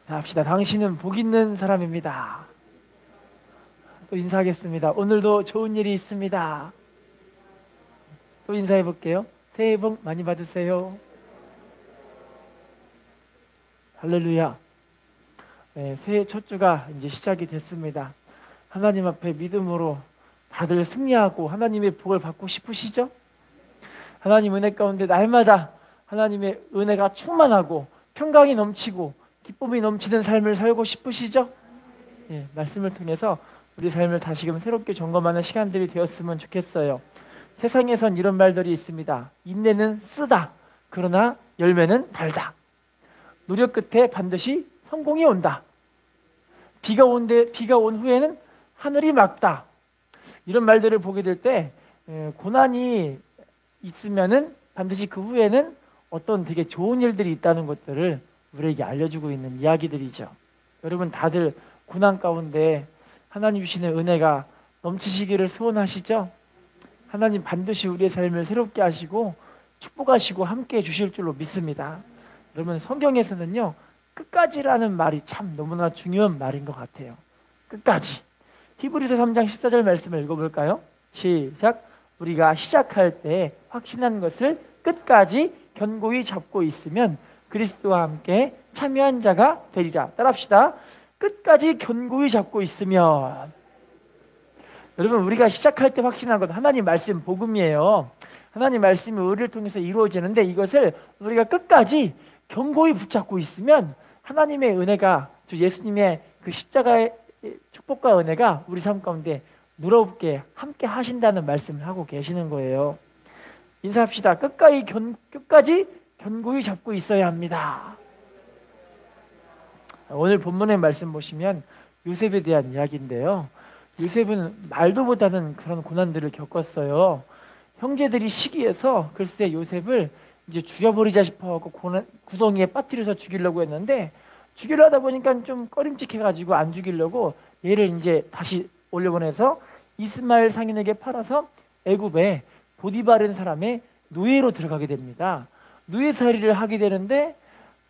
자, 합시다. 당신은 복 있는 사람입니다. 또 인사하겠습니다. 오늘도 좋은 일이 있습니다. 또 인사해 볼게요. 새해 복 많이 받으세요. 할렐루야. 네, 새해 첫 주가 이제 시작이 됐습니다. 하나님 앞에 믿음으로 다들 승리하고 하나님의 복을 받고 싶으시죠? 하나님 은혜 가운데 날마다 하나님의 은혜가 충만하고 평강이 넘치고 기쁨이 넘치는 삶을 살고 싶으시죠? 예, 말씀을 통해서 우리 삶을 다시금 새롭게 점검하는 시간들이 되었으면 좋겠어요. 세상에선 이런 말들이 있습니다. 인내는 쓰다. 그러나 열매는 달다. 노력 끝에 반드시 성공이 온다. 비가 온 후에는 하늘이 맑다. 이런 말들을 보게 될 때 고난이 있으면은 반드시 그 후에는 어떤 되게 좋은 일들이 있다는 것들을 우리에게 알려주고 있는 이야기들이죠. 여러분 다들 고난 가운데 하나님 주시는 은혜가 넘치시기를 소원하시죠? 하나님 반드시 우리의 삶을 새롭게 하시고 축복하시고 함께 해주실 줄로 믿습니다. 여러분 성경에서는요 끝까지라는 말이 참 너무나 중요한 말인 것 같아요. 끝까지. 히브리서 3장 14절 말씀을 읽어볼까요? 시작. 우리가 시작할 때 확신한 것을 끝까지 견고히 잡고 있으면 그리스도와 함께 참여한 자가 되리라. 따라합시다. 끝까지 견고히 잡고 있으면. 여러분 우리가 시작할 때 확신한 것 하나님 말씀 복음이에요. 하나님 말씀이 우리를 통해서 이루어지는데 이것을 우리가 끝까지 견고히 붙잡고 있으면 하나님의 은혜가 주 예수님의 그 십자가의 축복과 은혜가 우리 삶 가운데 누럽게 함께 하신다는 말씀을 하고 계시는 거예요. 인사합시다. 끝까지 견고히 잡고 있어야 합니다. 오늘 본문의 말씀 보시면 요셉에 대한 이야기인데요. 요셉은 말도 못하는 그런 고난들을 겪었어요. 형제들이 시기해서 글쎄 요셉을 이제 죽여버리자 싶어하고 구덩이에 빠뜨려서 죽이려고 했는데 죽이려 하다 보니까 좀 꺼림칙해가지고 안 죽이려고 얘를 이제 다시 올려보내서 이스마엘 상인에게 팔아서 애굽에 보디바라는 사람의 노예로 들어가게 됩니다. 노예살이를 하게 되는데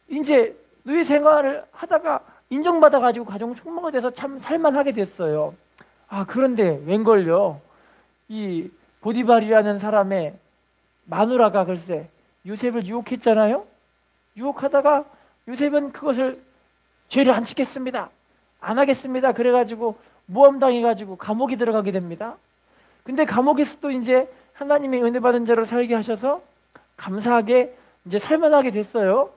이제 노예 생활을 하다가 인정받아가지고 가정 총무가 돼서 참 살만하게 됐어요. 아 그런데 웬걸요? 이 보디발이라는 사람의 마누라가 글쎄 요셉을 유혹했잖아요. 유혹하다가 요셉은 그것을 죄를 안 짓겠습니다. 안 하겠습니다. 그래가지고 모함당해가지고 감옥에 들어가게 됩니다. 근데 감옥에서도 이제 하나님의 은혜 받은 자로 살게 하셔서 감사하게 이제 살만하게 됐어요.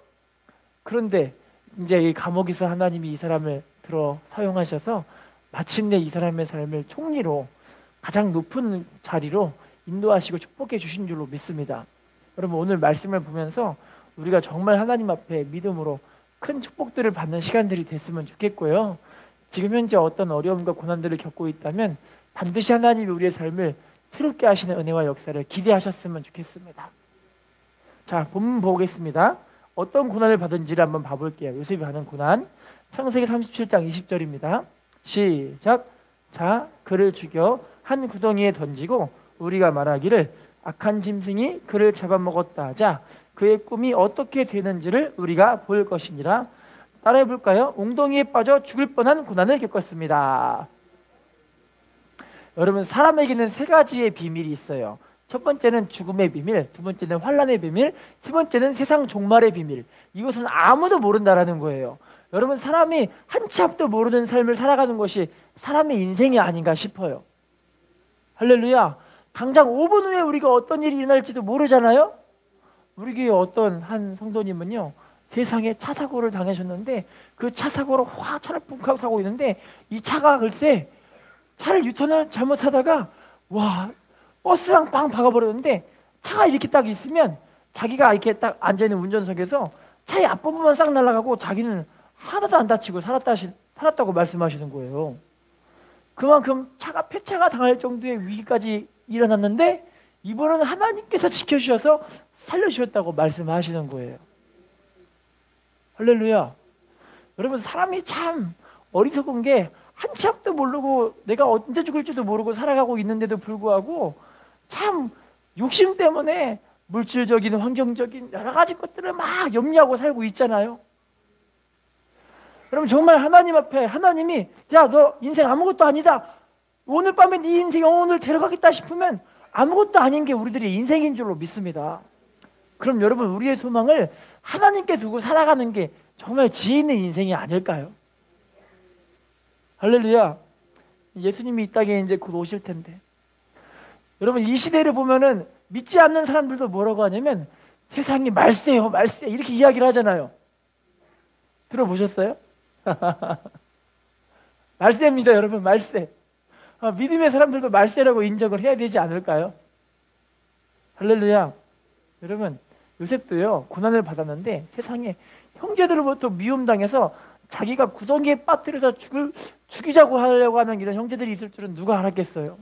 그런데 이제 이 감옥에서 하나님이 이 사람을 들어 사용하셔서 마침내 이 사람의 삶을 총리로 가장 높은 자리로 인도하시고 축복해 주신 줄로 믿습니다. 여러분 오늘 말씀을 보면서 우리가 정말 하나님 앞에 믿음으로 큰 축복들을 받는 시간들이 됐으면 좋겠고요. 지금 현재 어떤 어려움과 고난들을 겪고 있다면 반드시 하나님이 우리의 삶을 새롭게 하시는 은혜와 역사를 기대하셨으면 좋겠습니다. 자, 본문 보겠습니다. 어떤 고난을 받은지를 한번 봐볼게요. 요셉이 하는 고난. 창세기 37장 20절입니다. 시작. 자, 그를 죽여 한 구덩이에 던지고 우리가 말하기를 악한 짐승이 그를 잡아먹었다 하자 그의 꿈이 어떻게 되는지를 우리가 볼 것이니라. 따라해 볼까요? 웅덩이에 빠져 죽을 뻔한 고난을 겪었습니다. 여러분 사람에게는 세 가지의 비밀이 있어요. 첫 번째는 죽음의 비밀, 두 번째는 환난의 비밀, 세 번째는 세상 종말의 비밀. 이것은 아무도 모른다라는 거예요. 여러분 사람이 한치 앞도 모르는 삶을 살아가는 것이 사람의 인생이 아닌가 싶어요. 할렐루야. 당장 5분 후에 우리가 어떤 일이 일어날지도 모르잖아요. 우리 교회 어떤 한 성도님은요 세상에 차 사고를 당하셨는데 그 차 사고로 차를 쿵하고 타고 있는데 이 차가 글쎄 차를 유턴을 잘못하다가 와 버스랑 빵 박아버렸는데 차가 이렇게 딱 있으면 자기가 이렇게 딱 앉아있는 운전석에서 차의 앞부분만 싹 날아가고 자기는 하나도 안 다치고 살았다고 말씀하시는 거예요. 그만큼 차가 폐차가 당할 정도의 위기까지 일어났는데 이번은 하나님께서 지켜주셔서 살려주셨다고 말씀하시는 거예요. 할렐루야. 여러분 사람이 참 어리석은 게 한치 앞도 모르고 내가 언제 죽을지도 모르고 살아가고 있는데도 불구하고 참 욕심 때문에 물질적인 환경적인 여러 가지 것들을 막 염려하고 살고 있잖아요. 여러분 정말 하나님 앞에 하나님이 야, 너 인생 아무것도 아니다. 오늘 밤에 네 인생 영혼을 데려가겠다 싶으면 아무것도 아닌 게 우리들의 인생인 줄로 믿습니다. 그럼 여러분 우리의 소망을 하나님께 두고 살아가는 게 정말 지혜 있는 인생이 아닐까요? 할렐루야. 예수님이 이 땅에 이제 곧 오실 텐데 여러분 이 시대를 보면은 믿지 않는 사람들도 뭐라고 하냐면 세상이 말세요 말세 이렇게 이야기를 하잖아요. 들어보셨어요? 말세입니다 여러분. 말세. 믿음의 사람들도 말세라고 인정을 해야 되지 않을까요? 할렐루야. 여러분 요셉도요 고난을 받았는데 세상에 형제들로부터 미움당해서 자기가 구덩이에 빠뜨려서 죽이자고 하려고 하는 이런 형제들이 있을 줄은 누가 알았겠어요.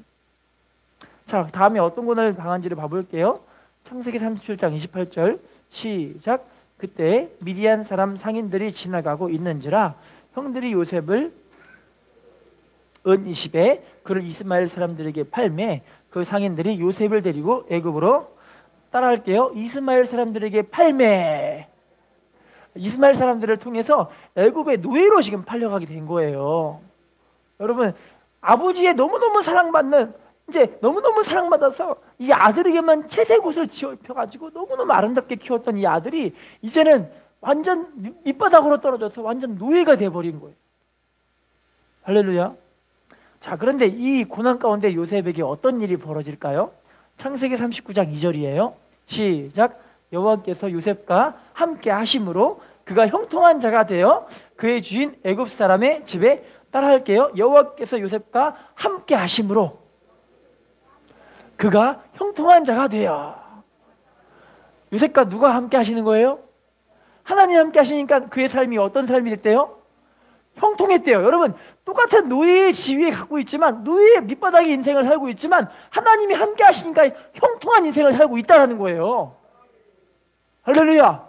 자, 다음에 어떤 고난을 당한지를 봐볼게요. 창세기 37장 28절 시작. 그때 미디안 사람 상인들이 지나가고 있는지라 형들이 요셉을 은 20에 그를 이스마엘 사람들에게 팔매 그 상인들이 요셉을 데리고 애굽으로 따라할게요. 이스마엘 사람들에게 팔매. 이스마엘 사람들을 통해서 애굽의 노예로 지금 팔려가게 된 거예요. 여러분 아버지의 너무너무 사랑받는 이제 너무너무 사랑받아서 이 아들에게만 채색 옷을 지어입혀가지고 너무너무 아름답게 키웠던 이 아들이 이제는 완전 밑바닥으로 떨어져서 완전 노예가 돼버린 거예요. 할렐루야. 자, 그런데 이 고난 가운데 요셉에게 어떤 일이 벌어질까요? 창세기 39장 2절이에요. 시작. 여호와께서 요셉과 함께 하심으로 그가 형통한 자가 되어 그의 주인 애굽 사람의 집에 따라할게요. 여호와께서 요셉과 함께 하심으로 그가 형통한 자가 되어. 요셉과 누가 함께 하시는 거예요? 하나님 함께 하시니까 그의 삶이 어떤 삶이 됐대요? 형통했대요. 여러분 똑같은 노예의 지위에 갖고 있지만 노예의 밑바닥의 인생을 살고 있지만 하나님이 함께 하시니까 형통한 인생을 살고 있다는 거예요. 할렐루야.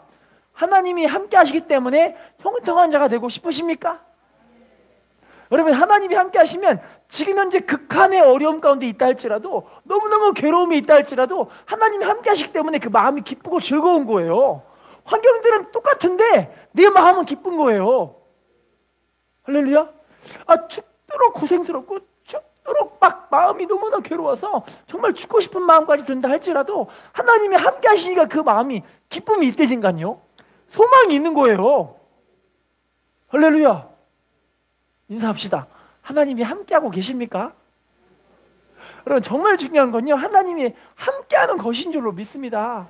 하나님이 함께 하시기 때문에 형통한 자가 되고 싶으십니까? 여러분 하나님이 함께 하시면 지금 현재 극한의 어려움 가운데 있다 할지라도 너무너무 괴로움이 있다 할지라도 하나님이 함께 하시기 때문에 그 마음이 기쁘고 즐거운 거예요. 환경들은 똑같은데 내 마음은 기쁜 거예요. 할렐루야. 죽도록 고생스럽고 죽도록 막 마음이 너무나 괴로워서 정말 죽고 싶은 마음까지 든다 할지라도 하나님이 함께 하시니까 그 마음이 기쁨이 있대진간요. 소망이 있는 거예요. 할렐루야. 인사합시다. 하나님이 함께하고 계십니까? 여러분 정말 중요한 건요 하나님이 함께하는 것인 줄로 믿습니다.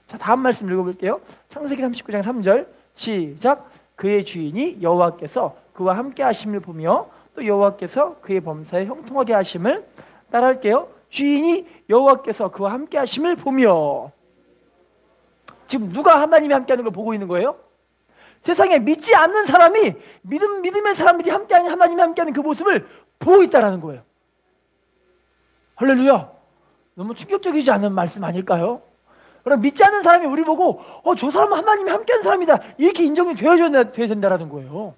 자, 다음 말씀 읽어볼게요. 창세기 39장 3절 시작. 그의 주인이 여호와께서 그와 함께 하심을 보며 또 여호와께서 그의 범사에 형통하게 하심을 따라할게요. 주인이 여호와께서 그와 함께 하심을 보며. 지금 누가 하나님이 함께하는 걸 보고 있는 거예요? 세상에 믿지 않는 사람이 믿음의 사람들이 함께하는 하나님이 함께하는 그 모습을 보고 있다는 거예요. 할렐루야. 너무 충격적이지 않은 말씀 아닐까요? 그럼 믿지 않는 사람이 우리 보고 저 사람은 하나님이 함께하는 사람이다 이렇게 인정이 되어야 된다는 거예요.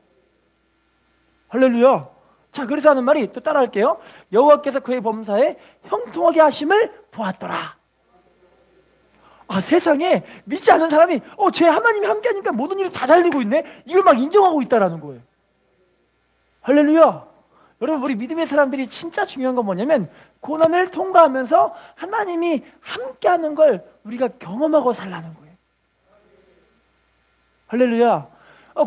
할렐루야. 자, 그래서 하는 말이 또 따라할게요. 여호와께서 그의 범사에 형통하게 하심을 보았더라. 세상에 믿지 않는 사람이 쟤 하나님이 함께하니까 모든 일이 다 잘 되고 있네 이걸 막 인정하고 있다는 거예요. 할렐루야. 여러분 우리 믿음의 사람들이 진짜 중요한 건 뭐냐면 고난을 통과하면서 하나님이 함께하는 걸 우리가 경험하고 살라는 거예요. 할렐루야.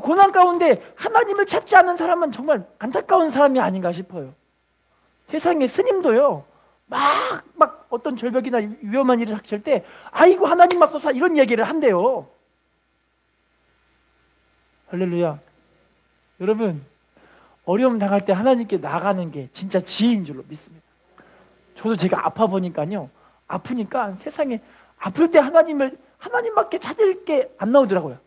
고난 가운데 하나님을 찾지 않는 사람은 정말 안타까운 사람이 아닌가 싶어요. 세상에 스님도요 막 어떤 절벽이나 위험한 일을 닥칠 때 아이고 하나님 맙소사 이런 얘기를 한대요. 할렐루야. 여러분 어려움 당할 때 하나님께 나가는 게 진짜 지혜인 줄로 믿습니다. 저도 제가 아파 보니까요 아프니까 세상에 아플 때 하나님밖에 찾을 게 안 나오더라고요.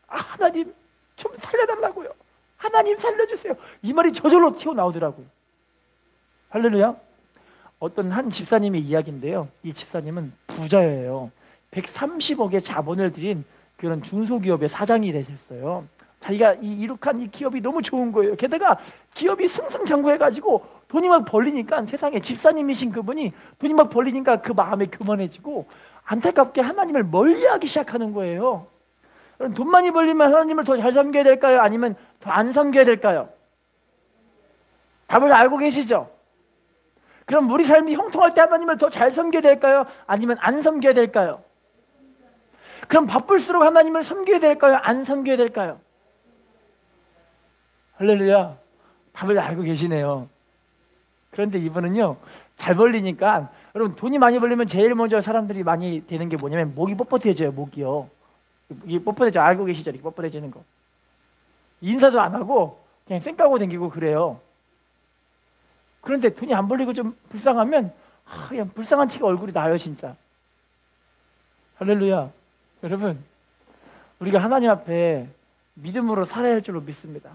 하나님 좀 살려달라고요. 하나님 살려주세요. 이 말이 저절로 튀어나오더라고요. 할렐루야. 어떤 한 집사님의 이야기인데요. 이 집사님은 부자예요. 130억의 자본을 들인 그런 중소기업의 사장이 되셨어요. 자기가 이룩한 이 기업이 너무 좋은 거예요. 게다가 기업이 승승장구해가지고 돈이 막 벌리니까 세상에 집사님이신 그분이 돈이 막 벌리니까 그 마음에 교만해지고 안타깝게 하나님을 멀리하기 시작하는 거예요. 그럼 돈 많이 벌리면 하나님을 더 잘 섬겨야 될까요? 아니면 더 안 섬겨야 될까요? 답을 알고 계시죠? 그럼 우리 삶이 형통할 때 하나님을 더 잘 섬겨야 될까요? 아니면 안 섬겨야 될까요? 그럼 바쁠수록 하나님을 섬겨야 될까요? 안 섬겨야 될까요? 할렐루야. 답을 알고 계시네요. 그런데 이분은요, 잘 벌리니까, 여러분 돈이 많이 벌리면 제일 먼저 사람들이 많이 되는 게 뭐냐면 목이 뻣뻣해져요. 목이요. 이게 뻣뻣해져. 알고 계시죠? 이렇게 뻣뻣해지는 거. 인사도 안 하고 그냥 쌩까고 다니고 그래요. 그런데 돈이 안 벌리고 좀 불쌍하면 그냥 불쌍한 티가 얼굴이 나요, 진짜. 할렐루야. 여러분, 우리가 하나님 앞에 믿음으로 살아야 할 줄로 믿습니다.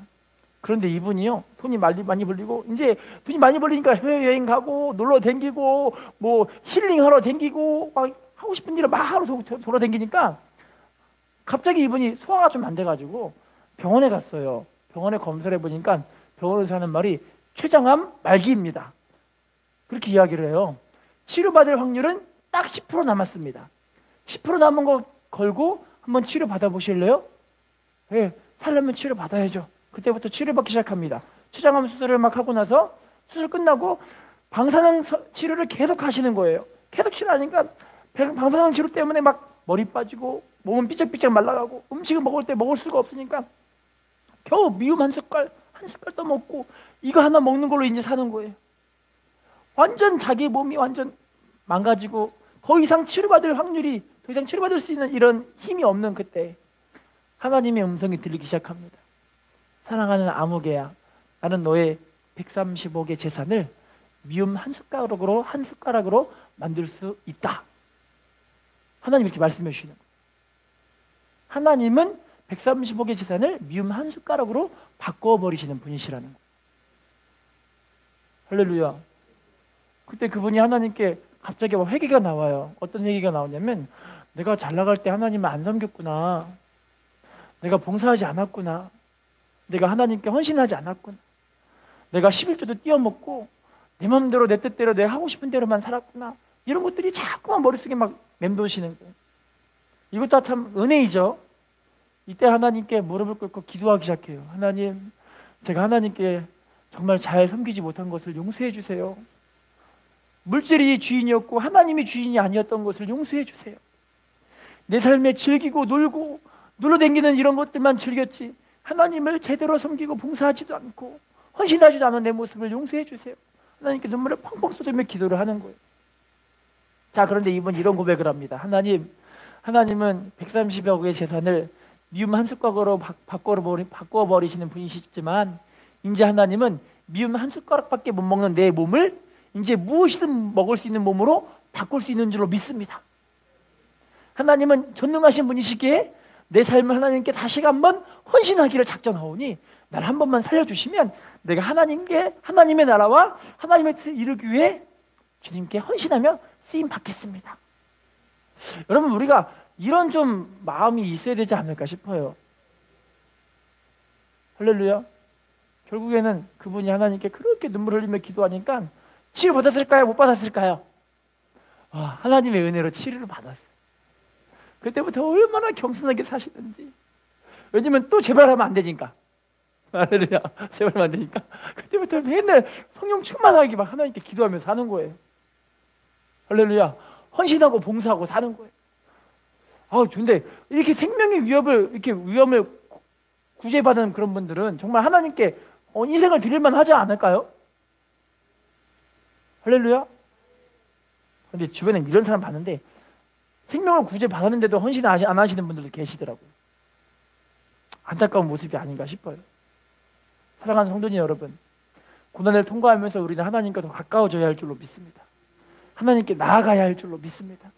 그런데 이분이요, 돈이 많이 벌리고 이제 돈이 많이 벌리니까 해외여행 가고 놀러 댕기고 뭐 힐링하러 댕기고 막 하고 싶은 일을 막 하러 돌아댕기니까 갑자기 이분이 소화가 좀 안 돼가지고 병원에 갔어요. 병원에 검사를 해보니까 병원에서 하는 말이 췌장암 말기입니다. 그렇게 이야기를 해요. 치료받을 확률은 딱 10% 남았습니다. 10% 남은 거 걸고 한번 치료 받아보실래요? 네, 살려면 치료 받아야죠. 그때부터 치료받기 시작합니다. 췌장암 수술을 막 하고 나서 수술 끝나고 방사능 치료를 계속 하시는 거예요. 계속 치료하니까 방사능 치료 때문에 막 머리 빠지고 몸은 삐쩍삐쩍 말라가고 음식을 먹을 때 먹을 수가 없으니까 겨우 미음 한 숟갈 더 먹고 이거 하나 먹는 걸로 이제 사는 거예요. 완전 자기 몸이 완전 망가지고 더 이상 치료받을 확률이 더 이상 치료받을 수 있는 이런 힘이 없는 그때 하나님의 음성이 들리기 시작합니다. 사랑하는 아무개야, 나는 너의 135개 재산을 미음 한 숟가락으로 만들 수 있다. 하나님 이렇게 말씀해 주시는 거예요. 하나님은 135개 재산을 미음 한 숟가락으로 바꿔버리시는 분이시라는 거예요. 할렐루야. 그때 그분이 하나님께 갑자기 회개가 나와요. 어떤 회개가 나오냐면 내가 잘 나갈 때 하나님을 안 섬겼구나. 내가 봉사하지 않았구나. 내가 하나님께 헌신하지 않았구나. 내가 11조도 띄어먹고 내 마음대로 내 뜻대로 내가 하고 싶은 대로만 살았구나. 이런 것들이 자꾸만 머릿속에 막 맴도시는 거예요. 이것도 참 은혜이죠. 이때 하나님께 무릎을 꿇고 기도하기 시작해요. 하나님, 제가 하나님께 정말 잘 섬기지 못한 것을 용서해 주세요. 물질이 주인이었고 하나님이 주인이 아니었던 것을 용서해 주세요. 내 삶에 즐기고 놀고 놀러다니는 이런 것들만 즐겼지 하나님을 제대로 섬기고 봉사하지도 않고 헌신하지도 않은 내 모습을 용서해 주세요. 하나님께 눈물을 펑펑 쏟으며 기도를 하는 거예요. 자, 그런데 이분 이런 고백을 합니다. 하나님은 130억의 재산을 미움 한 숟가락으로 바꿔버리시는 분이시지만 이제 하나님은 미움 한 숟가락밖에 못 먹는 내 몸을 이제 무엇이든 먹을 수 있는 몸으로 바꿀 수 있는 줄로 믿습니다. 하나님은 전능하신 분이시기에 내 삶을 하나님께 다시 한번 헌신하기를 작정하오니 나를 한 번만 살려주시면 내가 하나님의 나라와 하나님의 뜻을 이루기 위해 주님께 헌신하며 쓰임 받겠습니다. 여러분, 우리가 이런 좀 마음이 있어야 되지 않을까 싶어요. 할렐루야. 결국에는 그분이 하나님께 그렇게 눈물 흘리며 기도하니까 치료 받았을까요? 못 받았을까요? 하나님의 은혜로 치료를 받았어요. 그때부터 얼마나 겸손하게 사시는지. 왜냐면 또 재발하면 안 되니까. 할렐루야. 재발하면 안 되니까. 그때부터 맨날 성령 충만하게 막 하나님께 기도하며 사는 거예요. 할렐루야. 헌신하고 봉사하고 사는 거예요. 근데 이렇게 생명의 위험을 구제받은 그런 분들은 정말 하나님께 인생을 드릴만 하지 않을까요? 할렐루야. 근데 주변에 이런 사람 봤는데 생명을 구제받았는데도 헌신 안 하시는 분들도 계시더라고요. 안타까운 모습이 아닌가 싶어요. 사랑하는 성도님 여러분, 고난을 통과하면서 우리는 하나님과 더 가까워져야 할 줄로 믿습니다. 하나님께 나아가야 할 줄로 믿습니다.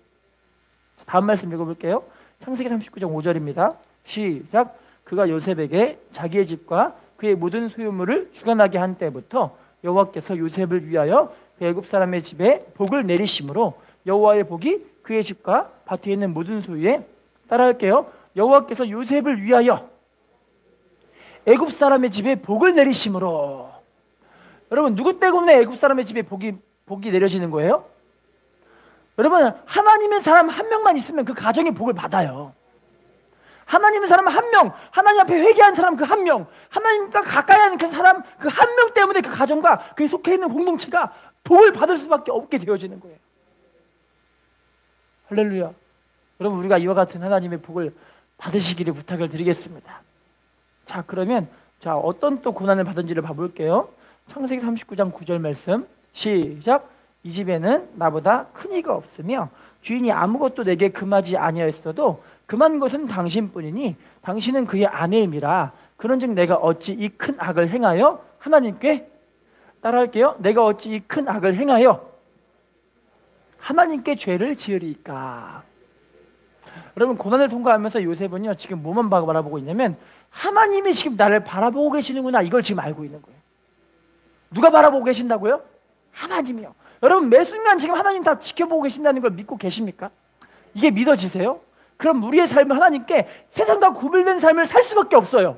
다음 말씀 읽어볼게요. 창세기 39장 5절입니다. 시작. 그가 요셉에게 자기의 집과 그의 모든 소유물을 주관하게 한 때부터 여호와께서 요셉을 위하여 그 애굽 사람의 집에 복을 내리심으로 여호와의 복이 그의 집과 밭에 있는 모든 소유에 따라할게요. 여호와께서 요셉을 위하여 애굽 사람의 집에 복을 내리심으로. 여러분, 누구 때문에 애굽 사람의 집에 복이 내려지는 거예요? 여러분, 하나님의 사람 한 명만 있으면 그 가정의 복을 받아요. 하나님의 사람 한 명, 하나님 앞에 회개한 사람 그 한 명, 하나님과 가까이 하는 그 사람 그 한 명 때문에 그 가정과 그에 속해 있는 공동체가 복을 받을 수밖에 없게 되어지는 거예요. 할렐루야. 여러분, 우리가 이와 같은 하나님의 복을 받으시기를 부탁을 드리겠습니다. 자, 그러면 어떤 또 고난을 받은지를 봐볼게요. 창세기 39장 9절 말씀 시작. 이 집에는 나보다 큰 이가 없으며 주인이 아무것도 내게 금하지 아니하였어도 금한 것은 당신뿐이니 당신은 그의 아내임이라. 그런즉 내가 어찌 이 큰 악을 행하여 하나님께, 따라할게요, 내가 어찌 이 큰 악을 행하여 하나님께 죄를 지으리까. 여러분, 고난을 통과하면서 요셉은요 지금 뭐만 바라보고 있냐면 하나님이 지금 나를 바라보고 계시는구나, 이걸 지금 알고 있는 거예요. 누가 바라보고 계신다고요? 하나님이요. 여러분, 매 순간 지금 하나님 다 지켜보고 계신다는 걸 믿고 계십니까? 이게 믿어지세요? 그럼 우리의 삶은 하나님께 세상과 구별된 삶을 살 수밖에 없어요.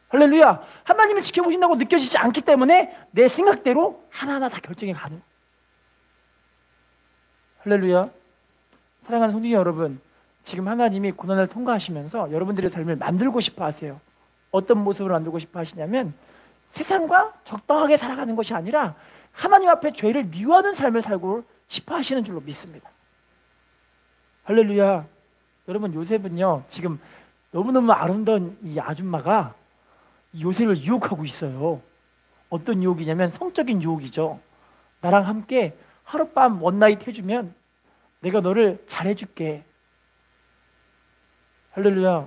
할렐루야. 하나님을 지켜보신다고 느껴지지 않기 때문에 내 생각대로 하나하나 다 결정해 가는. 할렐루야. 사랑하는 성도 여러분, 지금 하나님이 고난을 통과하시면서 여러분들의 삶을 만들고 싶어 하세요. 어떤 모습으로 만들고 싶어 하시냐면 세상과 적당하게 살아가는 것이 아니라 하나님 앞에 죄를 미워하는 삶을 살고 싶어 하시는 줄로 믿습니다. 할렐루야. 여러분, 요셉은요 지금 너무너무 아름다운 이 아줌마가 요셉을 유혹하고 있어요. 어떤 유혹이냐면 성적인 유혹이죠. 나랑 함께 하룻밤 원나잇 해주면 내가 너를 잘해줄게. 할렐루야.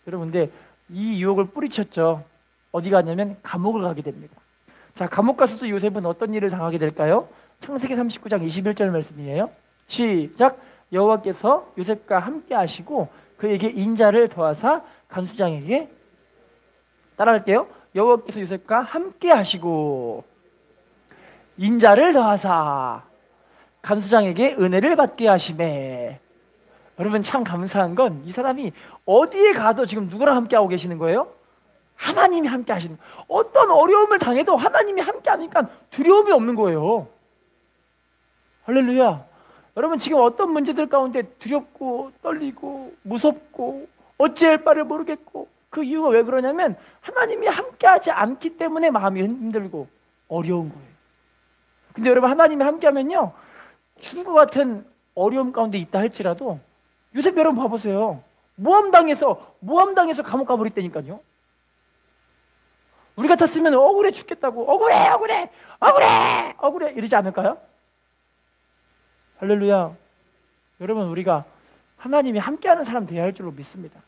여러분, 근데 이 유혹을 뿌리쳤죠. 어디 가냐면 감옥을 가게 됩니다. 자, 감옥 가서도 요셉은 어떤 일을 당하게 될까요? 창세기 39장 21절 말씀이에요. 시작. 여호와께서 요셉과 함께 하시고 그에게 인자를 더하사 간수장에게, 따라할게요, 여호와께서 요셉과 함께 하시고 인자를 더하사 간수장에게 은혜를 받게 하시매. 여러분, 참 감사한 건 이 사람이 어디에 가도 지금 누구랑 함께 하고 계시는 거예요? 하나님이 함께 하시는 거예요. 어떤 어려움을 당해도 하나님이 함께 하니까 두려움이 없는 거예요. 할렐루야. 여러분, 지금 어떤 문제들 가운데 두렵고 떨리고 무섭고 어찌할 바를 모르겠고, 그 이유가 왜 그러냐면 하나님이 함께하지 않기 때문에 마음이 힘들고 어려운 거예요. 근데 여러분, 하나님이 함께하면요 죽을 것 같은 어려움 가운데 있다 할지라도, 요셉 여러분 봐보세요. 모함당해서 감옥 가버렸다니까요. 우리 같았으면 억울해 죽겠다고 억울해 이러지 않을까요? 할렐루야. 여러분, 우리가 하나님이 함께하는 사람 되어야 할 줄로 믿습니다.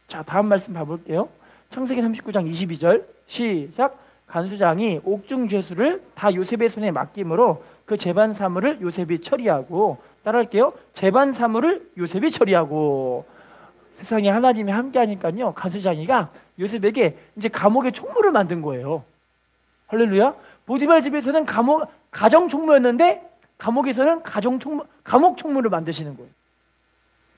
자, 다음 말씀 봐볼게요. 창세기 39장 22절 시작. 간수장이 옥중 죄수를 다 요셉의 손에 맡김으로 그 재반 사물을 요셉이 처리하고, 따라할게요, 재반 사물을 요셉이 처리하고. 세상에 하나님이 함께하니까요 간수장이가 요셉에게 이제 감옥의 총무를 만든 거예요. 할렐루야. 보디발 집에서는 가정 총무였는데 감옥에서는 감옥 총무를 만드시는 거예요.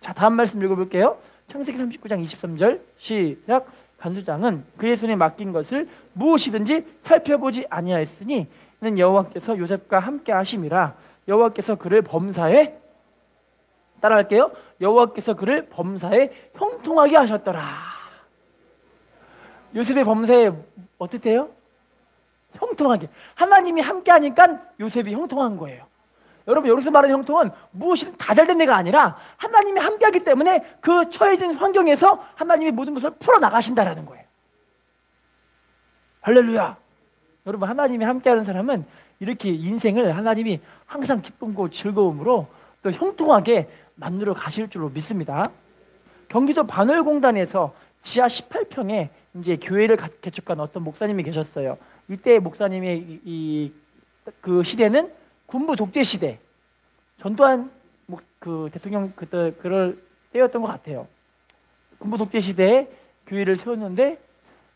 자, 다음 말씀 읽어볼게요. 창세기 39장 23절 시작. 간수장은 그의 손에 맡긴 것을 무엇이든지 살펴보지 아니하였으니 이는 여호와께서 요셉과 함께 하심이라. 여호와께서 그를 범사에, 따라할게요, 여호와께서 그를 범사에 형통하게 하셨더라. 요셉의 범사에 어땠대요? 형통하게. 하나님이 함께 하니까 요셉이 형통한 거예요. 여러분, 여기서 말하는 형통은 무엇이든 다 잘된 데가 아니라 하나님이 함께하기 때문에 그 처해진 환경에서 하나님이 모든 것을 풀어나가신다라는 거예요. 할렐루야. 여러분, 하나님이 함께하는 사람은 이렇게 인생을 하나님이 항상 기쁨과 즐거움으로 또 형통하게 만들어 가실 줄로 믿습니다. 경기도 반월공단에서 지하 18평에 이제 교회를 개척한 어떤 목사님이 계셨어요. 이때 목사님의 그 시대는 군부 독재 시대, 전두환 그 대통령 그때 그럴 때였던 것 같아요. 군부 독재 시대에 교회를 세웠는데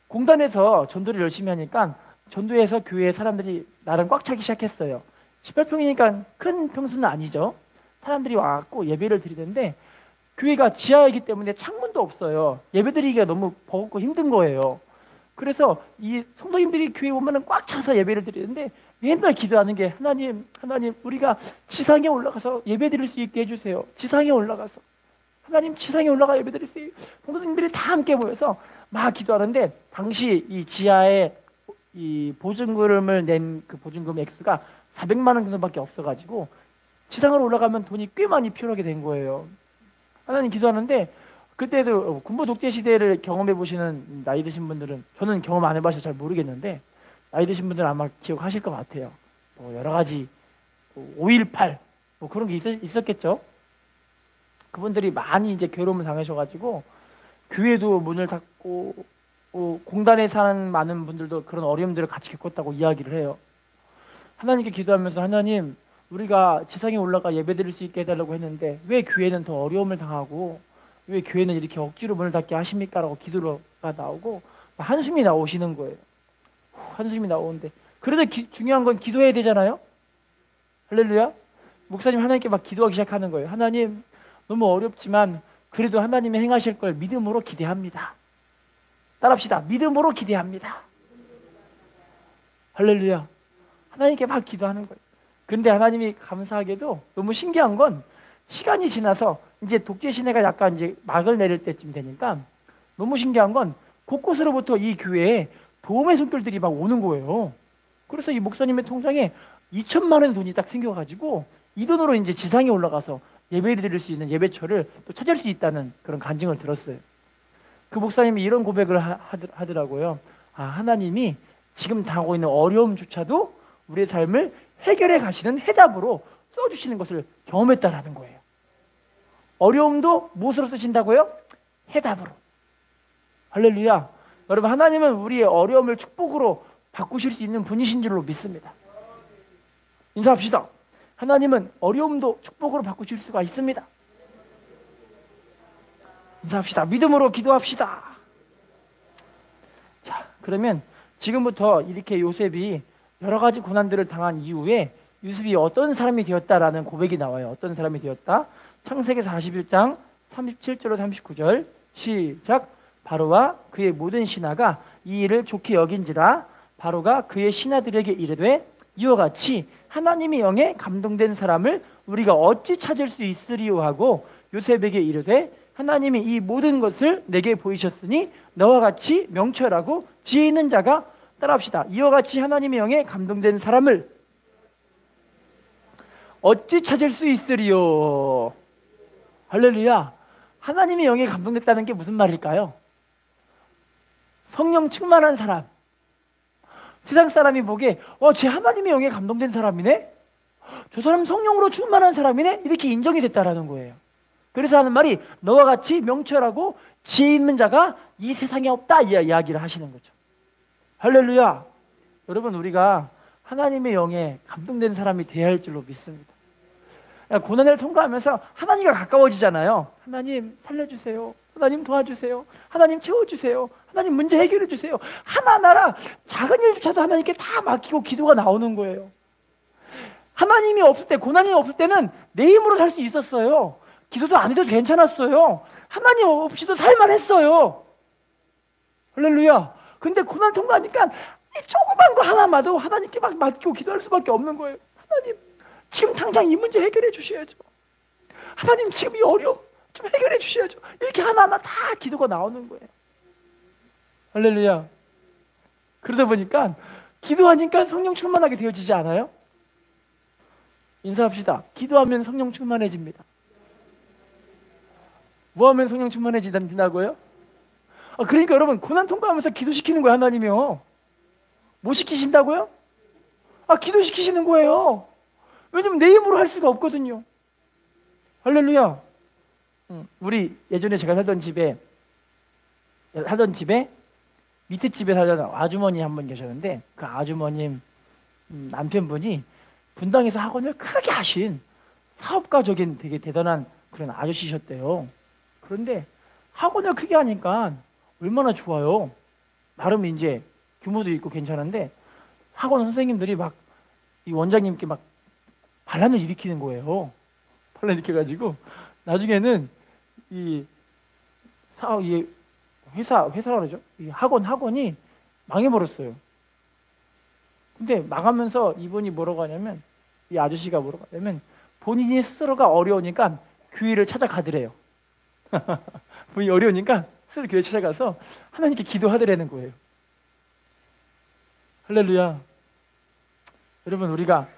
공단에서 전도를 열심히 하니까 전도에서 교회 사람들이 나름 꽉 차기 시작했어요. 18평이니까 큰 평수는 아니죠. 사람들이 와갖고 예배를 드리는데 교회가 지하이기 때문에 창문도 없어요. 예배드리기가 너무 버겁고 힘든 거예요. 그래서 이 성도님들이 교회 오면은 꽉 차서 예배를 드리는데 맨날 기도하는 게, 하나님 우리가 지상에 올라가서 예배 드릴 수 있게 해주세요. 지상에 올라가서. 하나님 지상에 올라가 예배드리세요. 성도님들이 다 함께 모여서 막 기도하는데, 당시 이 지하에 이 보증금을 낸 그 보증금 액수가 400만 원 정도밖에 없어가지고 지상으로 올라가면 돈이 꽤 많이 필요하게 된 거예요. 하나님 기도하는데, 그때도 군부 독재 시대를 경험해 보시는 나이 드신 분들은, 저는 경험 안 해봐서 잘 모르겠는데 나이 드신 분들은 아마 기억하실 것 같아요. 뭐 여러 가지 5.18 뭐 그런 게 있었겠죠. 그분들이 많이 이제 괴로움을 당하셔가지고 교회도 문을 닫고, 공단에 사는 많은 분들도 그런 어려움들을 같이 겪었다고 이야기를 해요. 하나님께 기도하면서, 하나님, 우리가 지상에 올라가 예배드릴 수 있게 해달라고 했는데 왜 교회는 더 어려움을 당하고 왜 교회는 이렇게 억지로 문을 닫게 하십니까? 라고 기도가 나오고 한숨이 나오시는 거예요. 한숨이 나오는데, 그래도 중요한 건 기도해야 되잖아요. 할렐루야. 목사님 하나님께 막 기도하기 시작하는 거예요. 하나님, 너무 어렵지만 그래도 하나님이 행하실 걸 믿음으로 기대합니다. 따라합시다. 믿음으로 기대합니다. 할렐루야. 하나님께 막 기도하는 거예요. 근데 하나님이 감사하게도 너무 신기한 건, 시간이 지나서 이제 독재 시대가 약간 이제 막을 내릴 때쯤 되니까 너무 신기한 건, 곳곳으로부터 이 교회에 도움의 손길들이 막 오는 거예요. 그래서 이 목사님의 통장에 2천만 원 돈이 딱 생겨가지고 이 돈으로 이제 지상에 올라가서 예배를 드릴 수 있는 예배처를 또 찾을 수 있다는 그런 간증을 들었어요. 그 목사님이 이런 고백을 하더라고요. 아, 하나님이 지금 당하고 있는 어려움조차도 우리의 삶을 해결해 가시는 해답으로 써주시는 것을 경험했다라는 거예요. 어려움도 무엇으로 쓰신다고요? 해답으로. 할렐루야. 여러분, 하나님은 우리의 어려움을 축복으로 바꾸실 수 있는 분이신 줄로 믿습니다. 인사합시다. 하나님은 어려움도 축복으로 바꾸실 수가 있습니다. 인사합시다. 믿음으로 기도합시다. 자, 그러면 지금부터 이렇게 요셉이 여러 가지 고난들을 당한 이후에 요셉이 어떤 사람이 되었다라는 고백이 나와요. 어떤 사람이 되었다? 창세기 41장 37절로 39절 시작. 바로와 그의 모든 신하가 이 일을 좋게 여긴지라. 바로가 그의 신하들에게 이르되, 이와 같이 하나님의 영에 감동된 사람을 우리가 어찌 찾을 수 있으리요 하고 요셉에게 이르되, 하나님이 이 모든 것을 내게 보이셨으니 너와 같이 명철하고 지혜 있는 자가, 따라합시다. 이와 같이 하나님의 영에 감동된 사람을 어찌 찾을 수 있으리요. 할렐루야. 하나님의 영에 감동됐다는 게 무슨 말일까요? 성령 충만한 사람. 세상 사람이 보기에 쟤 하나님의 영에 감동된 사람이네? 저 사람 성령으로 충만한 사람이네? 이렇게 인정이 됐다라는 거예요. 그래서 하는 말이 너와 같이 명철하고 지혜 있는 자가 이 세상에 없다, 이 이야기를 하시는 거죠. 할렐루야. 여러분, 우리가 하나님의 영에 감동된 사람이 되어야 할 줄로 믿습니다. 고난을 통과하면서 하나님과 가까워지잖아요. 하나님 살려주세요. 하나님 도와주세요. 하나님 채워주세요. 하나님 문제 해결해 주세요. 하나하나 작은 일조차도 하나님께 다 맡기고 기도가 나오는 거예요. 하나님이 없을 때, 고난이 없을 때는 내 힘으로 살 수 있었어요. 기도도 안 해도 괜찮았어요. 하나님 없이도 살만했어요. 할렐루야. 근데 고난 통과하니까 이 조그만 거 하나마도 하나님께 막 맡기고 기도할 수밖에 없는 거예요. 하나님, 지금 당장 이 문제 해결해 주셔야죠. 하나님, 지금 이 어려움 좀 해결해 주셔야죠. 이렇게 하나하나 다 기도가 나오는 거예요. 할렐루야. 그러다 보니까 기도하니까 성령 충만하게 되어지지 않아요? 인사합시다. 기도하면 성령 충만해집니다. 뭐 하면 성령 충만해진다고요? 그러니까 여러분, 고난 통과하면서 기도시키는 거예요. 하나님이요. 뭐 시키신다고요? 기도시키시는 거예요. 왜냐면 내 힘으로 할 수가 없거든요. 할렐루야. 우리 예전에 제가 살던 집에 밑에 집에 살던 아주머니 한 분 계셨는데, 그 아주머님 남편분이 분당에서 학원을 크게 하신 사업가적인 되게 대단한 그런 아저씨셨대요. 그런데 학원을 크게 하니까 얼마나 좋아요. 나름 이제 규모도 있고 괜찮은데 학원 선생님들이 막 이 원장님께 막 반란을 일으키는 거예요. 반란 일으켜가지고 나중에는 이 회사라 그러죠. 이 학원이 망해버렸어요. 근데 망하면서 이분이 뭐라고 하냐면, 이 아저씨가 뭐라고 하냐면, 본인이 스스로가 어려우니까 교회를 찾아가더래요. 보기 어려우니까 스스로 교회 찾아가서 하나님께 기도하더라는 거예요. 할렐루야. 여러분, 우리가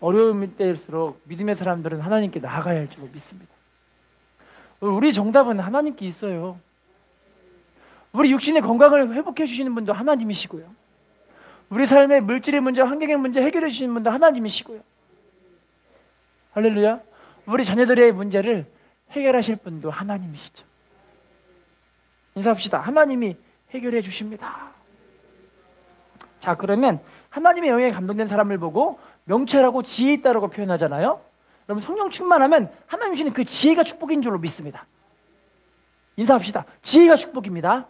어려움일 때일수록 믿음의 사람들은 하나님께 나아가야 할 줄 믿습니다. 우리 정답은 하나님께 있어요. 우리 육신의 건강을 회복해 주시는 분도 하나님이시고요. 우리 삶의 물질의 문제, 환경의 문제 해결해 주시는 분도 하나님이시고요. 할렐루야. 우리 자녀들의 문제를 해결하실 분도 하나님이시죠. 인사합시다. 하나님이 해결해 주십니다. 자, 그러면 하나님의 영에 감동된 사람을 보고 명철하고 지혜 있다라고 표현하잖아요. 여러분, 성령 충만하면 하나님 주시는 그 지혜가 축복인 줄로 믿습니다. 인사합시다. 지혜가 축복입니다.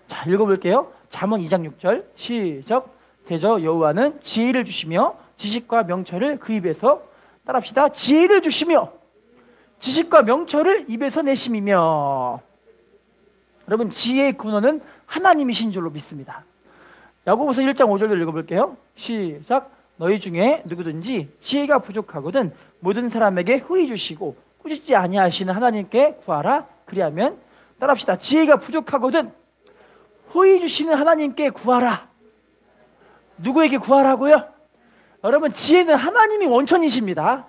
자, 읽어볼게요. 잠언 2장 6절 시작. 대저 여호와는 지혜를 주시며 지식과 명철을 그 입에서, 따라합시다. 지혜를 주시며 지식과 명철을 입에서 내심이며. 여러분, 지혜의 근원은 하나님이신 줄로 믿습니다. 야고보서 1장 5절을 읽어볼게요. 시작. 너희 중에 누구든지 지혜가 부족하거든 모든 사람에게 후히 주시고 꾸짖지 아니하시는 하나님께 구하라. 그리하면, 따라합시다. 지혜가 부족하거든 후히 주시는 하나님께 구하라. 누구에게 구하라고요? 여러분, 지혜는 하나님이 원천이십니다.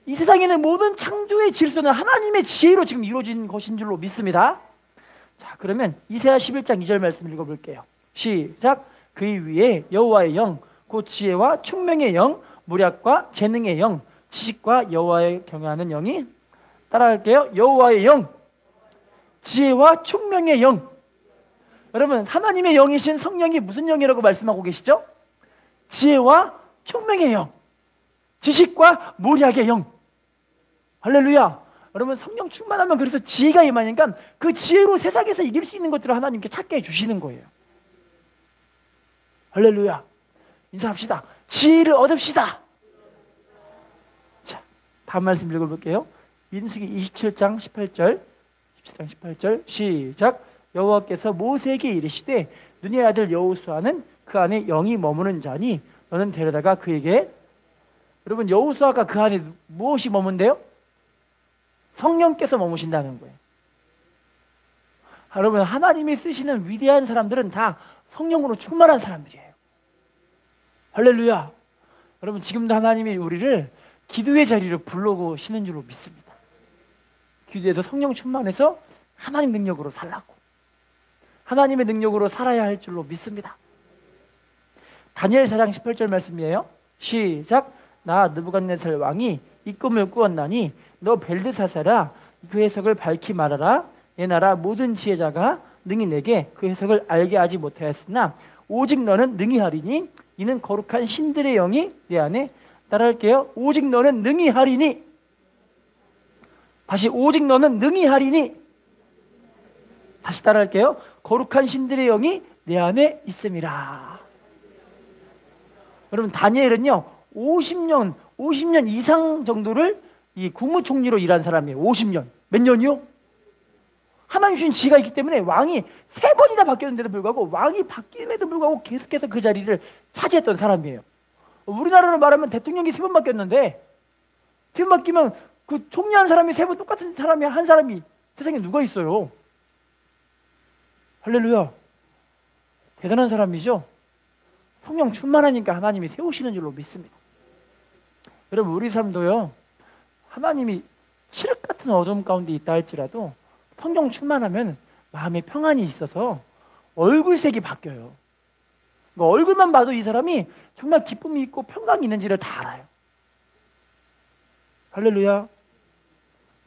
이 세상에는 모든 창조의 질서는 하나님의 지혜로 지금 이루어진 것인 줄로 믿습니다. 자, 그러면 이사야 11장 2절 말씀 읽어볼게요. 시작. 그 위에 여호와의 영 곧 지혜와 총명의 영, 무략과 재능의 영, 지식과 여호와의 경외하는 영이, 따라할게요. 여호와의 영, 지혜와 총명의 영. 여러분, 하나님의 영이신 성령이 무슨 영이라고 말씀하고 계시죠? 지혜와 총명의 영, 지식과 모략의 영. 할렐루야. 여러분, 성령 충만하면 그래서 지혜가 임하니까 그 지혜로 세상에서 이길 수 있는 것들을 하나님께 찾게 해주시는 거예요. 할렐루야. 인사합시다. 지혜를 얻읍시다. 자, 다음 말씀 읽어볼게요. 민수기 27장 18절 27장 18절 시작. 여호와께서 모세에게 이르시되 눈의 아들 여호수아는 그 안에 영이 머무는 자니 너는 데려다가 그에게. 여러분, 여호수아가 그 안에 무엇이 머문대요? 성령께서 머무신다는 거예요. 여러분, 하나님이 쓰시는 위대한 사람들은 다 성령으로 충만한 사람들이에요. 할렐루야. 여러분, 지금도 하나님이 우리를 기도의 자리로 불러오시는 줄로 믿습니다. 기도에서 성령 충만해서 하나님 능력으로 살라고, 하나님의 능력으로 살아야 할 줄로 믿습니다. 다니엘 4장 18절 말씀이에요. 시작. 나 느부갓네살 왕이 이 꿈을 꾸었나니 너 벨드사사라 그 해석을 밝히 말하라. 내 나라 모든 지혜자가 능히 내게 그 해석을 알게 하지 못하였으나 오직 너는 능히 하리니 이는 거룩한 신들의 영이 내 안에, 따라할게요. 오직 너는 능히 하리니. 다시, 오직 너는 능히 하리니. 다시 따라할게요. 거룩한 신들의 영이 내 안에 있음이라. 여러분, 다니엘은요 50년 이상 정도를 이 국무총리로 일한 사람이에요. 50년. 몇 년이요? 하나님 주신 지혜가 있기 때문에 왕이 3번이나 바뀌었는데도 불구하고, 왕이 바뀜에도 불구하고 계속해서 그 자리를 차지했던 사람이에요. 우리나라로 말하면 대통령이 3번 바뀌었는데, 3번 바뀌면 그 총리한 사람이 3번 똑같은 사람이 한 사람이 세상에 누가 있어요? 할렐루야. 대단한 사람이죠. 성령 충만하니까 하나님이 세우시는 줄로 믿습니다. 여러분, 우리 삶도요, 하나님이 칠흑 같은 어둠 가운데 있다 할지라도 성령 충만하면 마음에 평안이 있어서 얼굴색이 바뀌어요. 그러니까 얼굴만 봐도 이 사람이 정말 기쁨이 있고 평강이 있는지를 다 알아요. 할렐루야.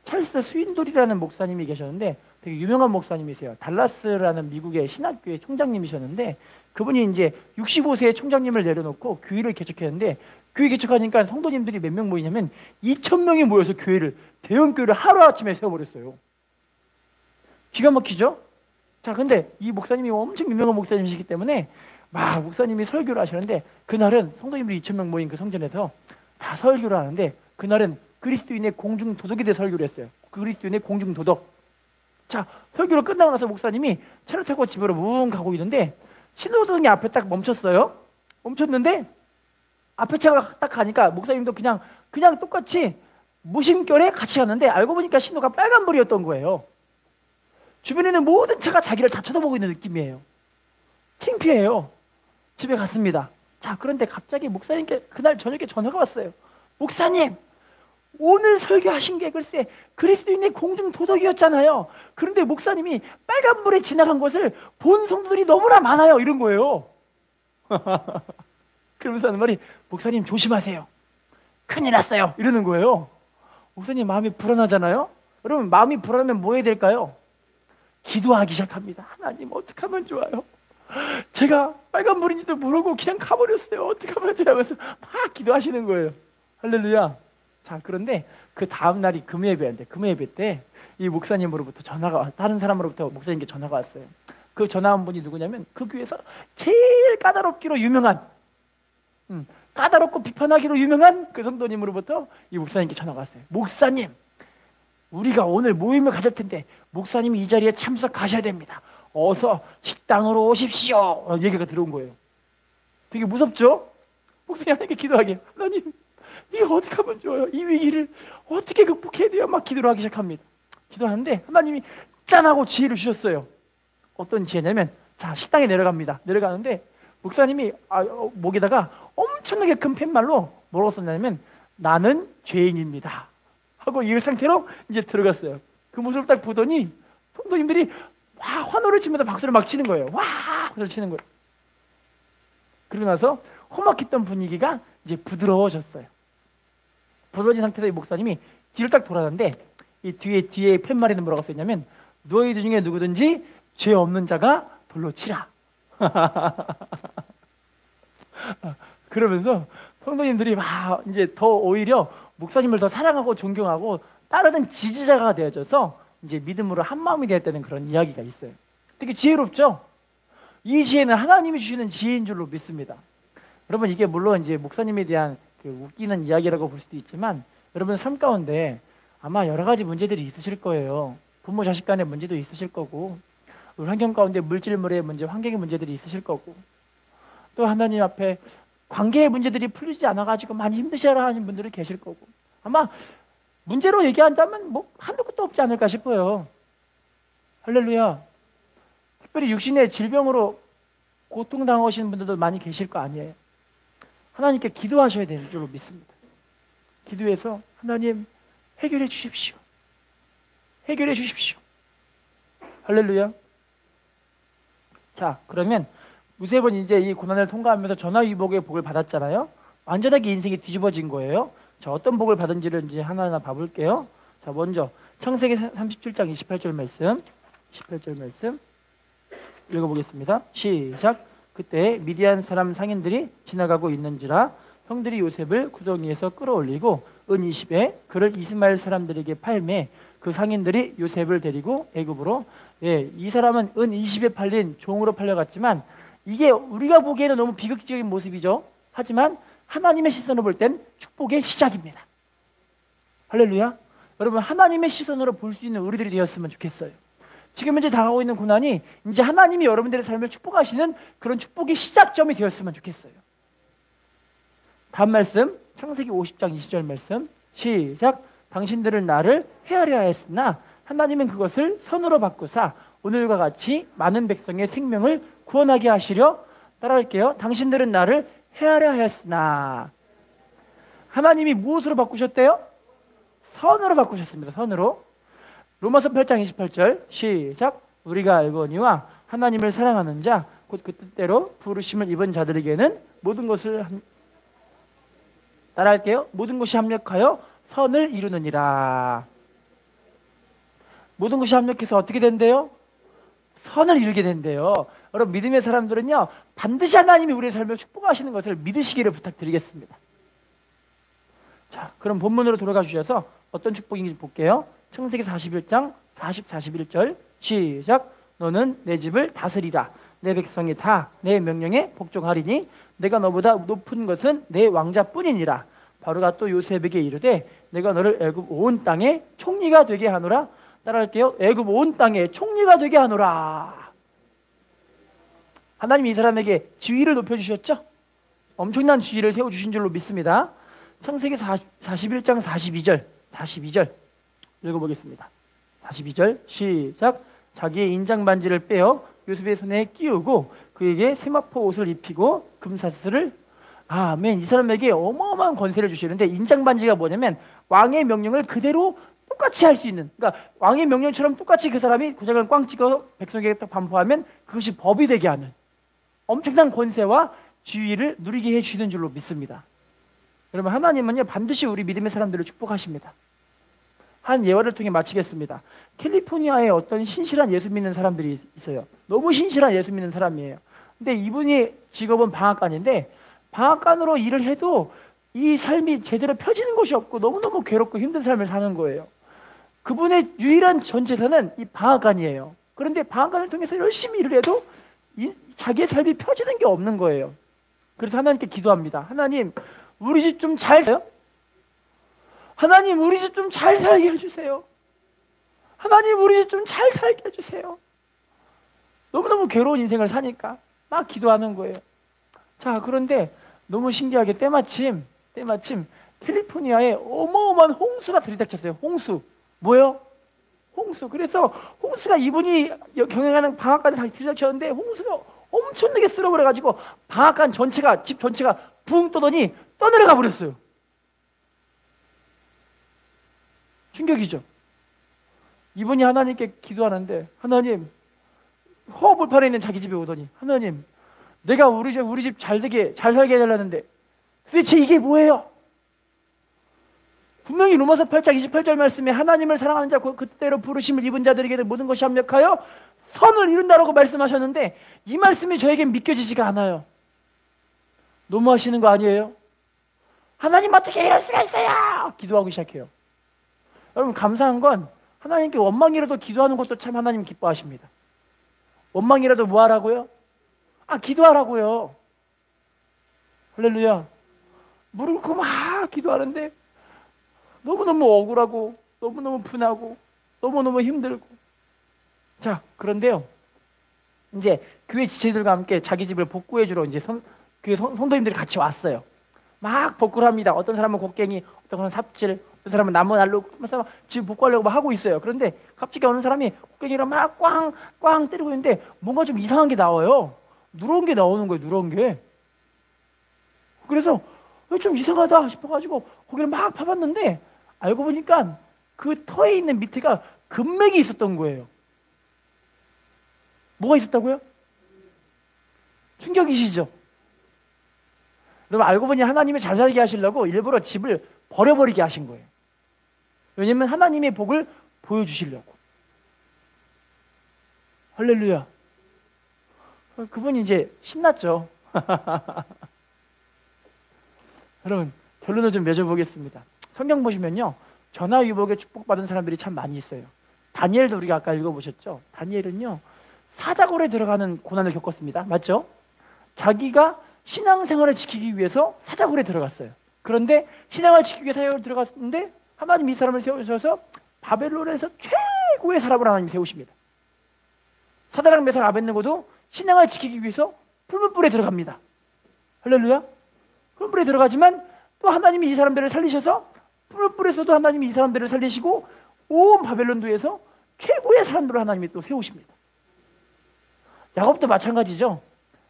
찰스 스윈돌이라는 목사님이 계셨는데 되게 유명한 목사님이세요. 달라스라는 미국의 신학교의 총장님이셨는데, 그분이 이제 65세의 총장님을 내려놓고 교회를 개척했는데, 교회 개척하니까 성도님들이 몇 명 모이냐면 2,000명이 모여서 대형 교회를 하루아침에 세워버렸어요. 기가 막히죠? 자, 근데 이 목사님이 엄청 유명한 목사님이시기 때문에 막 목사님이 설교를 하시는데, 그날은 성도님들이 2,000명 모인 그 성전에서 다 설교를 하는데, 그날은 그리스도인의 공중 도덕에 대해 설교를 했어요. 그리스도인의 공중 도덕. 자, 설교를 끝나고 나서 목사님이 차를 타고 집으로 뭉 가고 있는데 신호등이 앞에 딱 멈췄어요. 멈췄는데 앞에 차가 딱 가니까 목사님도 그냥 똑같이 무심결에 같이 갔는데 알고 보니까 신호가 빨간불이었던 거예요. 주변에 있는 모든 차가 자기를 다 쳐다보고 있는 느낌이에요. 창피해요. 집에 갔습니다. 자, 그런데 갑자기 목사님께 그날 저녁에 전화가 왔어요. 목사님, 오늘 설교하신 게 글쎄 그리스도인의 공중 도덕이었잖아요. 그런데 목사님이 빨간불에 지나간 것을 본 성도들이 너무나 많아요. 이런 거예요. 그러면서 하는 말이, 목사님 조심하세요. 큰일 났어요. 이러는 거예요. 목사님 마음이 불안하잖아요. 여러분, 마음이 불안하면 뭐 해야 될까요? 기도하기 시작합니다. 하나님, 어떻게 하면 좋아요? 제가 빨간불인지도 모르고 그냥 가버렸어요. 어떻게 하면 좋아요? 하면서 막 기도하시는 거예요. 할렐루야. 자, 그런데 그 다음 날이 금요예배인데, 금요예배 때 이 목사님으로부터 전화가, 다른 사람으로부터 목사님께 전화가 왔어요. 그 전화 온 분이 누구냐면 그 교회에서 제일 까다롭기로 유명한, 까다롭고 비판하기로 유명한 그 성도님으로부터 이 목사님께 전화가 왔어요. 목사님, 우리가 오늘 모임을 가질 텐데 목사님이 이 자리에 참석하셔야 됩니다. 어서 식당으로 오십시오. 얘기가 들어온 거예요. 되게 무섭죠? 목사님 하나님께 기도하게, 하나님, 이거 어떻게 하면 좋아요? 이 위기를 어떻게 극복해야 돼요? 막 기도를 하기 시작합니다. 기도하는데 하나님이 짠하고 지혜를 주셨어요. 어떤 지혜냐면, 자, 식당에 내려갑니다. 내려가는데 목사님이 목에다가 엄청나게 큰 팻말로 뭐라고 썼냐면, 나는 죄인입니다 하고 이 상태로 이제 들어갔어요. 그 모습을 딱 보더니 성도님들이 와, 환호를 치면서 박수를 막 치는 거예요. 와, 박수를 치는 거예요. 그러고 나서 험악했던 분위기가 이제 부드러워졌어요. 부드러워진 상태에서 이 목사님이 뒤를 딱 돌아봤는데, 이 뒤에 팻말에는 뭐라고 써있냐면, 너희들 중에 누구든지 죄 없는 자가 돌로 치라. 그러면서 성도님들이 막 이제 더 오히려 목사님을 더 사랑하고 존경하고 따르는 지지자가 되어져서 이제 믿음으로 한 마음이 되었다는 그런 이야기가 있어요. 되게 지혜롭죠? 이 지혜는 하나님이 주시는 지혜인 줄로 믿습니다. 여러분, 이게 물론 이제 목사님에 대한 그 웃기는 이야기라고 볼 수도 있지만, 여러분 삶 가운데 아마 여러 가지 문제들이 있으실 거예요. 부모 자식 간의 문제도 있으실 거고, 우리 환경 가운데 물질물의 문제, 환경의 문제들이 있으실 거고, 또 하나님 앞에 관계의 문제들이 풀리지 않아가지고 많이 힘드셔하는 분들이 계실 거고, 아마 문제로 얘기한다면 뭐 한두 끝도 없지 않을까 싶어요. 할렐루야. 특별히 육신의 질병으로 고통당하시는 분들도 많이 계실 거 아니에요. 하나님께 기도하셔야 되는 줄로 믿습니다. 기도해서 하나님 해결해 주십시오. 해결해 주십시오. 할렐루야. 자, 그러면 요셉은 이제 이 고난을 통과하면서 전화위복의 복을 받았잖아요. 완전하게 인생이 뒤집어진 거예요. 자, 어떤 복을 받은지를 이제 하나하나 봐볼게요. 자, 먼저 창세기 37장 28절 말씀, 18절 말씀 읽어보겠습니다. 시작. 그때 미디안 사람 상인들이 지나가고 있는지라 형들이 요셉을 구덩이에서 끌어올리고 은 20에 그를 이스마엘 사람들에게 팔매 그 상인들이 요셉을 데리고 애굽으로, 이 사람은 은 20에 팔린 종으로 팔려갔지만, 이게 우리가 보기에는 너무 비극적인 모습이죠. 하지만 하나님의 시선으로 볼 땐 축복의 시작입니다. 할렐루야. 여러분, 하나님의 시선으로 볼 수 있는 우리들이 되었으면 좋겠어요. 지금 현재 당하고 있는 고난이 이제 하나님이 여러분들의 삶을 축복하시는 그런 축복의 시작점이 되었으면 좋겠어요. 다음 말씀, 창세기 50장 20절 말씀 시작. 당신들은 나를 헤아려 하였으나 하나님은 그것을 선으로 바꾸사 오늘과 같이 많은 백성의 생명을 구원하게 하시려. 따라할게요. 당신들은 나를 헤아려 하였으나, 하나님이 무엇으로 바꾸셨대요? 선으로 바꾸셨습니다. 선으로. 로마서 8장 28절 시작. 우리가 알거니와 하나님을 사랑하는 자 곧 그 뜻대로 부르심을 입은 자들에게는 모든 것을 따라할게요. 모든 것이 합력하여 선을 이루느니라. 모든 것이 합력해서 어떻게 된대요? 선을 이루게 된대요. 여러분, 믿음의 사람들은요, 반드시 하나님이 우리의 삶을 축복하시는 것을 믿으시기를 부탁드리겠습니다. 자, 그럼 본문으로 돌아가 주셔서 어떤 축복인지 볼게요. 창세기 41장 40, 41절 시작. 너는 내 집을 다스리라. 내 백성이 다 내 명령에 복종하리니 내가 너보다 높은 것은 내 왕자뿐이니라. 바로가 또 요셉에게 이르되 내가 너를 애굽 온 땅에 총리가 되게 하노라. 따라할게요. 애굽 온 땅에 총리가 되게 하노라. 하나님이 이 사람에게 지위를 높여주셨죠? 엄청난 지위를 세워주신 줄로 믿습니다. 창세기 41장 42절 42절 읽어보겠습니다. 42절 시작. 자기의 인장 반지를 빼어 요셉의 손에 끼우고 그에게 세마포 옷을 입히고 금사슬을 아멘. 이 사람에게 어마어마한 권세를 주시는데 인장 반지가 뭐냐면 왕의 명령을 그대로 똑같이 할 수 있는, 그러니까 왕의 명령처럼 똑같이 그 사람이 고장을 꽝 찍어 백성에게 딱 반포하면 그것이 법이 되게 하는 엄청난 권세와 지위를 누리게 해주시는 줄로 믿습니다. 여러분, 하나님은요 반드시 우리 믿음의 사람들을 축복하십니다. 한 예화를 통해 마치겠습니다. 캘리포니아에 어떤 신실한 예수 믿는 사람들이 있어요. 너무 신실한 예수 믿는 사람이에요. 근데 이분이 직업은 방앗간인데 방앗간으로 일을 해도 이 삶이 제대로 펴지는 것이 없고 너무너무 괴롭고 힘든 삶을 사는 거예요. 그분의 유일한 전 재산은 이 방앗간이에요. 그런데 방앗간을 통해서 열심히 일을 해도 자기의 삶이 펴지는 게 없는 거예요. 그래서 하나님께 기도합니다. 하나님, 우리 집 좀 잘 살아요? 하나님, 우리 집 좀 잘 살게 해주세요. 하나님, 우리 집 좀 잘 살게 해주세요. 너무너무 괴로운 인생을 사니까 막 기도하는 거예요. 자, 그런데 너무 신기하게 때마침 캘리포니아에 어마어마한 홍수가 들이닥쳤어요. 홍수. 뭐요? 홍수. 그래서 홍수가 이분이 경영하는 방앗간에 다 들이닥쳤는데 홍수가 엄청나게 쓸어버려가지고 방앗간 전체가, 집 전체가 붕 떠더니 떠내려가 버렸어요. 충격이죠. 이분이 하나님께 기도하는데, 하나님, 허허벌판에 있는 자기 집에 오더니, 하나님, 내가 우리 집 잘 살게 해달라는데 도대체 이게 뭐예요? 분명히 로마서 8장 28절 말씀에 하나님을 사랑하는 자 그때로 부르심을 입은 자들에게 모든 것이 합력하여 선을 이룬다라고 말씀하셨는데 이 말씀이 저에겐 믿겨지지가 않아요. 너무하시는 거 아니에요? 하나님 어떻게 이럴 수가 있어요? 기도하기 시작해요. 여러분, 감사한 건 하나님께 원망이라도 기도하는 것도 참 하나님 기뻐하십니다. 원망이라도 뭐 하라고요? 기도하라고요. 할렐루야. 무릎 꿇고 막 기도하는데 너무너무 억울하고 너무너무 분하고 너무너무 힘들고. 자, 그런데요, 이제 교회 지체들과 함께 자기 집을 복구해 주러 이제 교회 성도님들이 같이 왔어요. 막 복구를 합니다. 어떤 사람은 곡괭이, 어떤 사람은 삽질, 어떤 사람은 나무 날로 집 복구하려고 막 하고 있어요. 그런데 갑자기 어느 사람이 곡괭이로 막 꽝꽝 때리고 있는데 뭔가 좀 이상한 게 나와요. 누런 게 나오는 거예요. 누런 게. 그래서 좀 이상하다 싶어가지고 거기를 막 파봤는데 알고 보니까 그 터에 있는 밑에가 금맥이 있었던 거예요. 뭐가 있었다고요? 충격이시죠? 여러분, 알고 보니 하나님이 잘 살게 하시려고 일부러 집을 버려버리게 하신 거예요. 왜냐면 하나님의 복을 보여주시려고. 할렐루야. 그분이 이제 신났죠. 여러분, 결론을 좀 맺어보겠습니다. 성경 보시면요, 전화위복에 축복받은 사람들이 참 많이 있어요. 다니엘도 우리가 아까 읽어보셨죠? 다니엘은요, 사자굴에 들어가는 고난을 겪었습니다. 맞죠? 자기가 신앙생활을 지키기 위해서 사자굴에 들어갔어요. 그런데 신앙을 지키기 위해서 사자굴에 들어갔는데 하나님이 이 사람을 세우셔서 바벨론에서 최고의 사람을 하나님이 세우십니다. 사드락 메삭 아벳느고도 신앙을 지키기 위해서 풀무불에 들어갑니다. 할렐루야. 풀무불에 들어가지만 또 하나님이 이 사람들을 살리셔서 풀무불에서도 하나님이 이 사람들을 살리시고 온 바벨론도에서 최고의 사람들을 하나님이 또 세우십니다. 야곱도 마찬가지죠.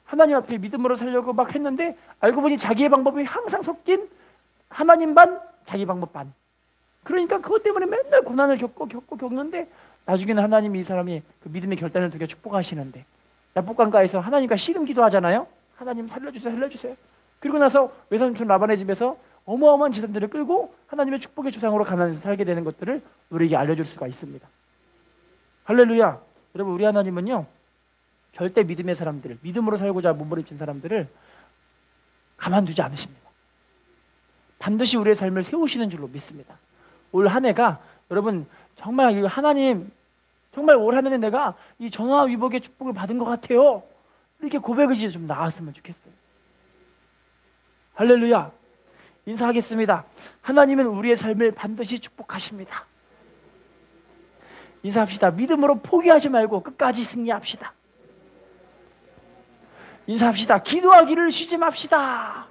하나님 앞에 믿음으로 살려고 막 했는데 알고 보니 자기의 방법이 항상 섞인 하나님 반, 자기 방법 반. 그러니까 그것 때문에 맨날 고난을 겪는데 나중에는 하나님이 이 사람이 그 믿음의 결단을 통해 축복하시는데, 야복강가에서 하나님과 씨름 기도하잖아요. 하나님 살려주세요. 그리고 나서 외삼촌 라반의 집에서 어마어마한 재산들을 끌고 하나님의 축복의 주상으로 가면서 살게 되는 것들을 우리에게 알려줄 수가 있습니다. 할렐루야. 여러분, 우리 하나님은요, 절대 믿음의 사람들을, 믿음으로 살고자 몸부림친 사람들을 가만두지 않으십니다. 반드시 우리의 삶을 세우시는 줄로 믿습니다. 올 한 해가 여러분 정말 하나님, 정말 올 한 해는 내가 이 전화위복의 축복을 받은 것 같아요, 이렇게 고백을 이제 좀 나왔으면 좋겠어요. 할렐루야. 인사하겠습니다. 하나님은 우리의 삶을 반드시 축복하십니다. 인사합시다. 믿음으로 포기하지 말고 끝까지 승리합시다. 인사합시다. 기도하기를 쉬지 맙시다.